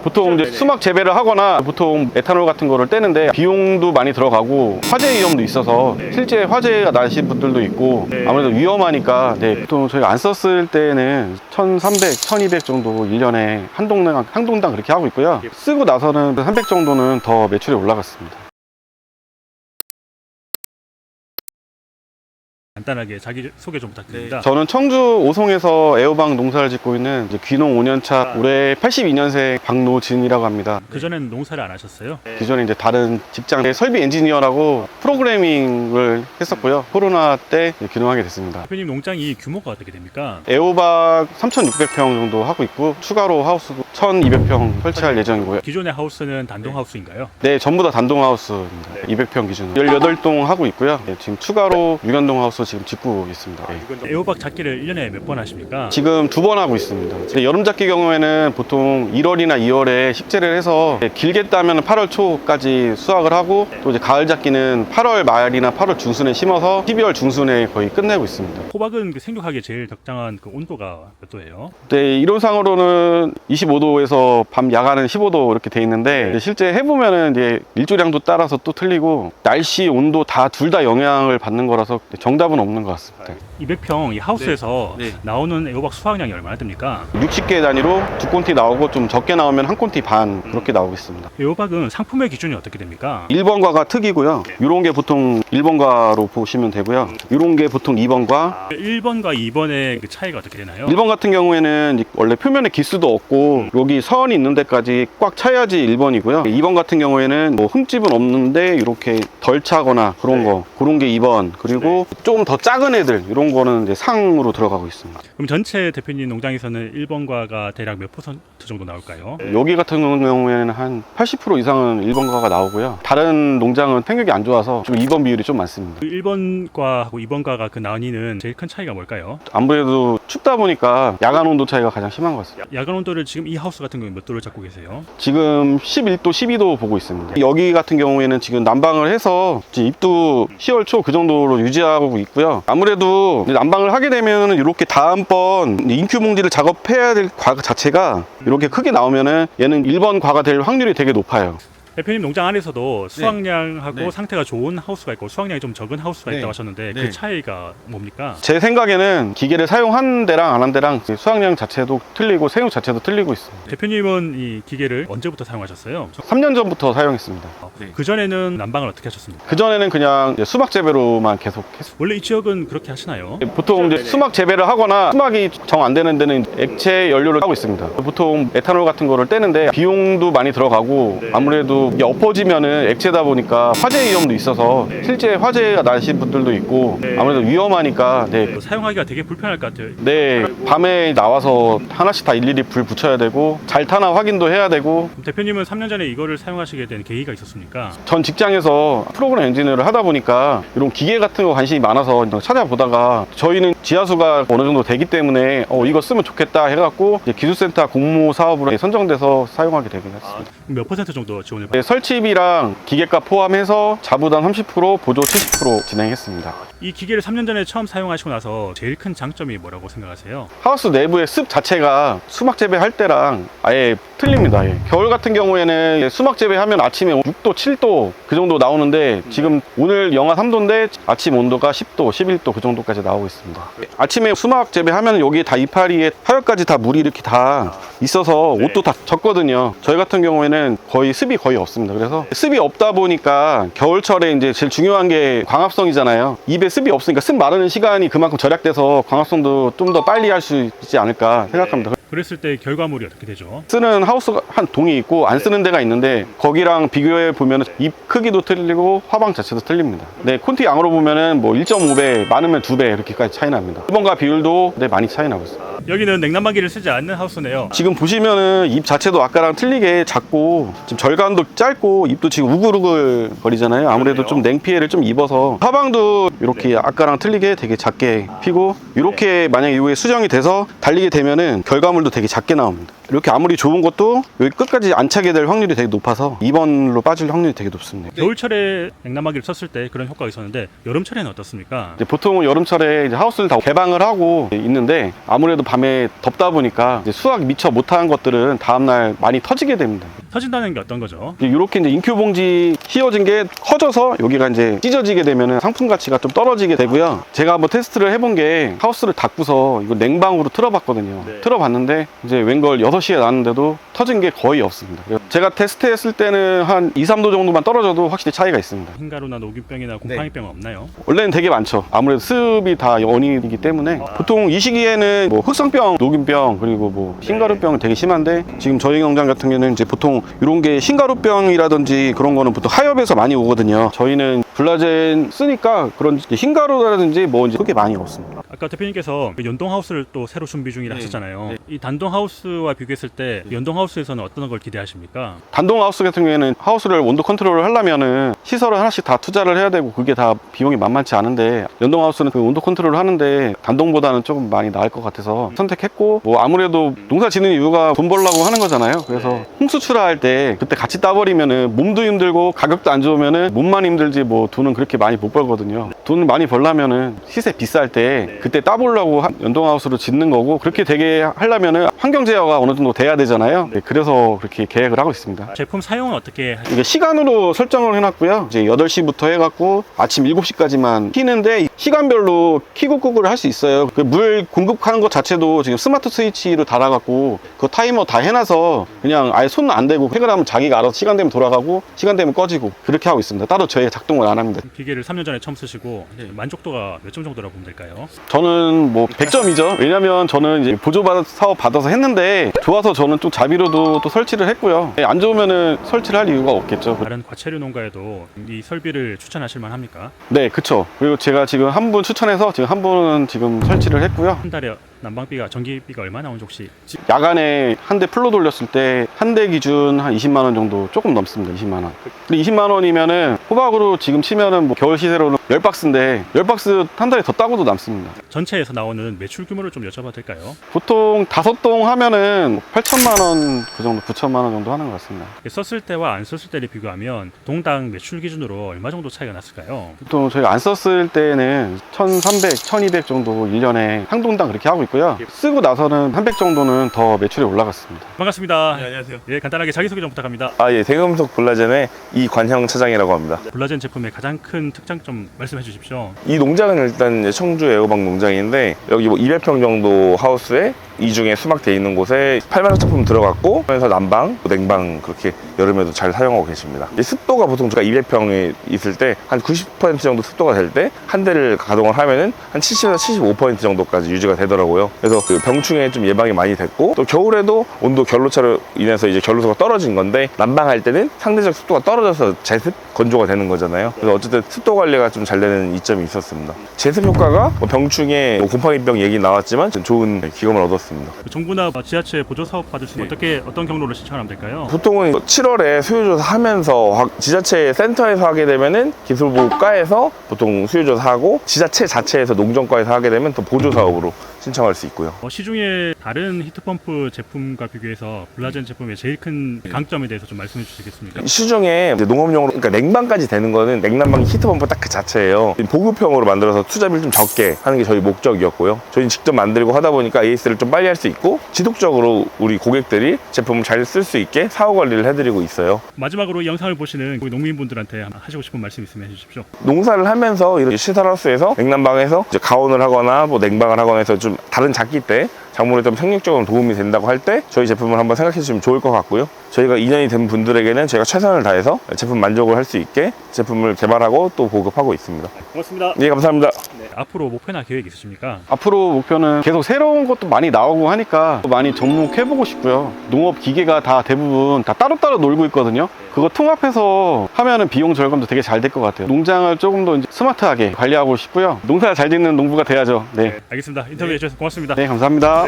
보통 이제 수막 재배를 하거나 보통 에탄올 같은 거를 떼는데 비용도 많이 들어가고 화재 위험도 있어서 실제 화재가 나신 분들도 있고 아무래도 위험하니까 보통 저희가 안 썼을 때는 1,300, 1,200 정도 1년에 한 동당 그렇게 하고 있고요. 쓰고 나서는 300 정도는 더 매출이 올라갔습니다. 간단하게 자기소개 좀 부탁드립니다. 저는 청주 오송에서 애호박 농사를 짓고 있는 이제 귀농 5년차 올해 82년생 박노진이라고 합니다. 그전엔 농사를 안 하셨어요? 기존에 이제 다른 직장 설비 엔지니어라고 프로그래밍을 했었고요. 코로나 때 귀농하게 됐습니다. 대표님 농장이 규모가 어떻게 됩니까? 애호박 3,600평 정도 하고 있고 추가로 하우스도 1,200평 설치할 예정이고요. 기존의 하우스는 단독 하우스인가요? 네, 전부 다 단독 하우스입니다. 200평 기준으로 18동 하고 있고요. 지금 추가로 6연동 하우스 지금 짓고 있습니다. 애호박 작기를 1년에 몇 번 하십니까? 지금 2번 하고 있습니다. 여름 작기 경우에는 보통 1월이나 2월에 식재를 해서 길게 따면 8월 초까지 수확을 하고 또 이제 가을 작기는 8월 말이나 8월 중순에 심어서 12월 중순에 거의 끝내고 있습니다. 호박은 생육하기에 제일 적당한 그 온도가 몇 도예요? 네, 이론상으로는 25도에서 밤 야간은 15도 이렇게 돼 있는데 실제 해보면은 이제 일조량도 따라서 또 틀리고 날씨, 온도 둘 다 영향을 받는 거라서 정답은 없는 것 같습니다. 200평 이 하우스에서 나오는 애호박 수확량이 얼마나 됩니까? 60개 단위로 2콘티 나오고 좀 적게 나오면 1콘티 반 그렇게 나오고 있습니다. 애호박은 상품의 기준이 어떻게 됩니까? 1번과가 특이고요. 이런 게 보통 1번과로 보시면 되고요. 이런 게 보통 2번과. 1번과 2번의 그 차이가 어떻게 되나요? 1번 같은 경우에는 원래 표면에 기스도 없고 여기 선이 있는 데까지 꽉 차야지 1번이고요. 2번 같은 경우에는 뭐 흠집은 없는데 이렇게 덜 차거나 그런 거, 그런 게 2번. 그리고 조금 더 작은 애들 이런 거는 이제 상으로 들어가고 있습니다. 그럼 전체 대표님 농장에서는 1번과가 대략 몇 퍼센트 정도 나올까요? 여기 같은 경우에는 한 80% 이상은 1번과가 나오고요. 다른 농장은 생육이 안 좋아서 좀 2번 비율이 좀 많습니다. 1번과하고 2번과가 그 나뉘는 제일 큰 차이가 뭘까요? 아무래도 춥다 보니까 야간 온도 차이가 가장 심한 것 같습니다. 야간 온도를 지금 이 하우스 같은 경우에 몇 도를 잡고 계세요? 지금 11도, 12도 보고 있습니다. 여기 같은 경우에는 지금 난방을 해서 입도 10월 초 그 정도로 유지하고 있고요. 아무래도 난방을 하게 되면 이렇게 다음번 인큐 봉지를 작업해야 될 과가 자체가 이렇게 크게 나오면은 얘는 1번 과가 될 확률이 되게 높아요. 대표님 농장 안에서도 수확량하고 상태가 좋은 하우스가 있고 수확량이 좀 적은 하우스가 있다고 하셨는데 그 차이가 뭡니까? 제 생각에는 기계를 사용한 데랑 안 한 데랑 수확량 자체도 틀리고 생육 자체도 틀리고 있습니다. 대표님은 이 기계를 언제부터 사용하셨어요? 3년 전부터 사용했습니다. 그전에는 난방을 어떻게 하셨습니까? 그전에는 그냥 이제 수막 재배로만 계속 했습니다. 원래 이 지역은 그렇게 하시나요? 보통 이제 수막 재배를 하거나 수막이 정 안 되는 데는 액체 연료를 하고 있습니다. 보통 에탄올 같은 거를 떼는데 비용도 많이 들어가고 아무래도 이게 엎어지면은 액체다 보니까 화재 위험도 있어서 실제 화재가 나신 분들도 있고 아무래도 위험하니까 사용하기가 되게 불편할 것 같아요. 밤에 나와서 하나씩 다 일일이 불 붙여야 되고 잘 타나 확인도 해야 되고. 그럼 대표님은 3년 전에 이거를 사용하시게 된 계기가 있었습니까? 전 직장에서 프로그램 엔지니어를 하다 보니까 이런 기계 같은 거 관심이 많아서 찾아보다가 저희는 지하수가 어느 정도 되기 때문에 이거 쓰면 좋겠다 해갖고 이제 기술센터 공모 사업으로 선정돼서 사용하게 되긴 했습니다. 몇 퍼센트 정도 지원을 받았어요? 설치비랑 기계값 포함해서 자부담 30%, 보조 70% 진행했습니다. 이 기계를 3년 전에 처음 사용하시고 나서 제일 큰 장점이 뭐라고 생각하세요? 하우스 내부의 습 자체가 수막 재배할 때랑 아예 틀립니다. 겨울 같은 경우에는 수막 재배하면 아침에 6도, 7도 그 정도 나오는데 지금 오늘 영하 3도인데 아침 온도가 10도, 11도 그 정도까지 나오고 있습니다. 아침에 수막 재배하면 여기 다 이파리에 하엽까지 다 물이 이렇게 다 있어서 옷도 다 젖거든요. 저희 같은 경우에는 습이 거의 없습니다. 그래서 습이 없다 보니까 겨울철에 이제 제일 중요한 게 광합성이잖아요. 입에 습이 없으니까 습 마르는 시간이 그만큼 절약돼서 광합성도 좀 더 빨리 할 수 있지 않을까 생각합니다. 그랬을 때 결과물이 어떻게 되죠? 쓰는 하우스가 한 동이 있고 안 쓰는 데가 있는데 거기랑 비교해 보면 입 크기도 틀리고 화방 자체도 틀립니다. 콘티 양으로 보면은 뭐 1.5배, 많으면 2배 이렇게까지 차이 납니다. 1번과 비율도 많이 차이 나고 있어요. 여기는 냉난방기를 쓰지 않는 하우스네요. 지금 보시면은 입 자체도 아까랑 틀리게 작고 지금 절간도 짧고 입도 지금 우글우글 거리잖아요. 아무래도 좀 냉피해를 좀 입어서 화방도 이렇게 아까랑 틀리게 되게 작게 피고 이렇게 만약에 이후에 수정이 돼서 달리게 되면은 결과물도 되게 작게 나옵니다. 이렇게 아무리 좋은 것도 여기 끝까지 안 차게 될 확률이 되게 높아서 2번으로 빠질 확률이 되게 높습니다. 겨울철에 냉난방기를 썼을 때 그런 효과가 있었는데 여름철에는 어떻습니까? 이제 보통 여름철에 이제 하우스를 다 개방을 하고 있는데 아무래도 밤에 덥다 보니까 이제 수확 미처 못한 것들은 다음날 많이 터지게 됩니다. 터진다는 게 어떤 거죠? 이렇게 이제 인큐 봉지 휘어진 게 커져서 여기가 이제 찢어지게 되면 상품 가치가 좀 떨어지게 되고요. 제가 한번 테스트를 해본 게 하우스를 닫고서 이거 냉방으로 틀어봤거든요. 네. 틀어봤는데 이제 웬걸 6시에 나왔는데도 터진 게 거의 없습니다. 제가 테스트했을 때는 한 2, 3도 정도만 떨어져도 확실히 차이가 있습니다. 흰가루나 녹균병이나 곰팡이병은 없나요? 원래는 되게 많죠. 아무래도 습이 다 원인이기 때문에 보통 이 시기에는 뭐 흑성병, 녹균병 그리고 뭐 흰가루병은 되게 심한데 지금 저희 농장 같은 경우는 이제 보통 이런 게 흰가루병이라든지 그런 거는 보통 하엽에서 많이 오거든요. 저희는 블라젠 쓰니까 그런 흰가루라든지 뭐 이제 그게 많이 없습니다. 아까 대표님께서 연동 하우스를 또 새로 준비 중이라 하셨잖아요. 이 단동 하우스와 비교했을 때 연동 하우스에서는 어떤 걸 기대하십니까? 단동 하우스 같은 경우에는 하우스를 온도 컨트롤을 하려면은 시설을 하나씩 다 투자를 해야 되고 그게 다 비용이 만만치 않은데 연동 하우스는 그 온도 컨트롤을 하는데 단동보다는 조금 많이 나을 것 같아서 선택했고 뭐 아무래도 농사 짓는 이유가 돈 벌려고 하는 거잖아요. 그래서 홍수 출하할 때 그때 같이 따버리면은 몸도 힘들고 가격도 안 좋으면은 몸만 힘들지 뭐 돈은 그렇게 많이 못 벌거든요. 돈을 많이 벌려면은 시세 비쌀 때 그때 따보려고 연동 하우스로 짓는 거고 그렇게 되게 하려면은 환경 제어가 어느 정도 돼야 되잖아요. 네, 그래서 그렇게 계획을 하고 있습니다. 제품 사용은 어떻게 이게 시간으로 설정을 해놨고요. 이제 8시부터 해갖고 아침 7시까지만 키는데 시간별로 키고 끄고를 할 수 있어요. 그 물 공급하는 것 자체도 지금 스마트 스위치로 달아갖고 그 타이머 다 해놔서 그냥 아예 손 안 대고 퇴근하면 자기가 알아서 시간 되면 돌아가고 시간 되면 꺼지고 그렇게 하고 있습니다. 따로 저희 작동을 안 합니다. 기계를 3년 전에 처음 쓰시고 만족도가 몇 점 정도라고 보면 될까요? 저는 뭐 100점이죠. 왜냐면 저는 이제 보조 사업 받아서 했는데 좋아서 저는 좀 자비로도 또 설치를 했고요. 안 좋으면은 설치를 할 이유가 없겠죠. 다른 과체류 농가에도 이 설비를 추천하실 만합니까? 네, 그쵸. 그리고 제가 지금 한 분 추천해서 지금 한 분은 지금 설치를 했고요. 한 달에 난방비가 전기비가 얼마 나오는지 혹시 야간에 한 대 풀로 돌렸을 때 한 대 기준 한 20만 원 정도 조금 넘습니다. 20만 원. 근데 20만 원이면은 호박으로 지금 치면은 뭐 겨울 시세로는 10박스인데 10박스 한 달에 더 따고도 남습니다. 전체에서 나오는 매출 규모를 좀 여쭤봐도 될까요? 보통 5동 하면은 8천만 원 그 정도 9천만 원 정도 하는 것 같습니다. 썼을 때와 안 썼을 때를 비교하면 동당 매출 기준으로 얼마 정도 차이가 났을까요? 보통 저희가 안 썼을 때는 1,300, 1,200 정도 1년에 한 동당 그렇게 하고 있고요. 쓰고 나서는 300 정도는 더 매출이 올라갔습니다. 반갑습니다. 네, 안녕하세요. 예, 간단하게 자기소개 좀 부탁합니다. 예, 대금속 블라젠의 이관형 차장이라고 합니다. 블라젠 제품의 가장 큰 특장 좀 말씀해 주십시오. 이 농장은 일단 이제 청주 애호박 농장인데 여기 뭐 200평 정도 하우스에 이 중에 수막돼 있는 곳에 8만 호작품 들어갔고 그래서 난방, 냉방 그렇게 여름에도 잘 사용하고 계십니다. 이 습도가 보통 제가 200평에 있을 때 한 90% 정도 습도가 될 때 한 대를 가동을 하면은 한 70에서 75% 정도까지 유지가 되더라고요. 그래서 그 병충해 좀 예방이 많이 됐고 또 겨울에도 온도 결로차로 인해서 이제 결로수가 떨어진 건데 난방할 때는 상대적 습도가 떨어져서 제습 건조가 되는 거잖아요. 그래서 어쨌든 습도 관리가 좀 잘 되는 이점이 있었습니다. 제습 효과가 뭐 병충해, 곰팡이병 얘기 나왔지만 좋은 기감을 얻었습니다. 정부나 지자체 보조 사업 받을 수 있는 어떤 경로를 신청하면 될까요? 보통은 7월에 수요조사 하면서 지자체 센터에서 하게 되면은 기술보호과에서 보통 수요조사하고 지자체 자체에서 농정과에서 하게 되면 또 보조사업으로 신청할 수 있고요. 시중에 다른 히트펌프 제품과 비교해서 블라젠 제품의 제일 큰 강점에 대해서 좀 말씀해 주시겠습니까? 시중에 이제 농업용으로 그러니까 냉방까지 되는 거는 냉난방 히트펌프 딱 그 자체예요. 보급형으로 만들어서 투자비를 좀 적게 하는 게 저희 목적이었고요. 저희는 직접 만들고 하다 보니까 AS를 좀 빨리 할 수 있고 지속적으로 우리 고객들이 제품을 잘 쓸 수 있게 사후 관리를 해드리고 있어요. 마지막으로 이 영상을 보시는 우리 농민분들한테 하시고 싶은 말씀 있으면 해주십시오. 농사를 하면서 이런 시설하우스에서 냉난방에서 이제 가온을 하거나 뭐 냉방을 하거나 해서 좀 다른 작기 때 작물에 좀 생육적으로 도움이 된다고 할 때 저희 제품을 한번 생각해 주시면 좋을 것 같고요. 저희가 2년이 된 분들에게는 저희가 최선을 다해서 제품 만족을 할 수 있게 제품을 개발하고 또 보급하고 있습니다. 고맙습니다. 예, 감사합니다. 네, 앞으로 목표나 계획 있으십니까? 앞으로 목표는 계속 새로운 것도 많이 나오고 하니까 많이 접목해보고 싶고요. 농업 기계가 다 대부분 다 따로따로 놀고 있거든요. 그거 통합해서 하면은 비용 절감도 되게 잘 될 것 같아요. 농장을 조금 더 이제 스마트하게 관리하고 싶고요. 농사 잘 짓는 농부가 돼야죠. 네, 알겠습니다. 인터뷰해 주셔서 고맙습니다. 네 감사합니다.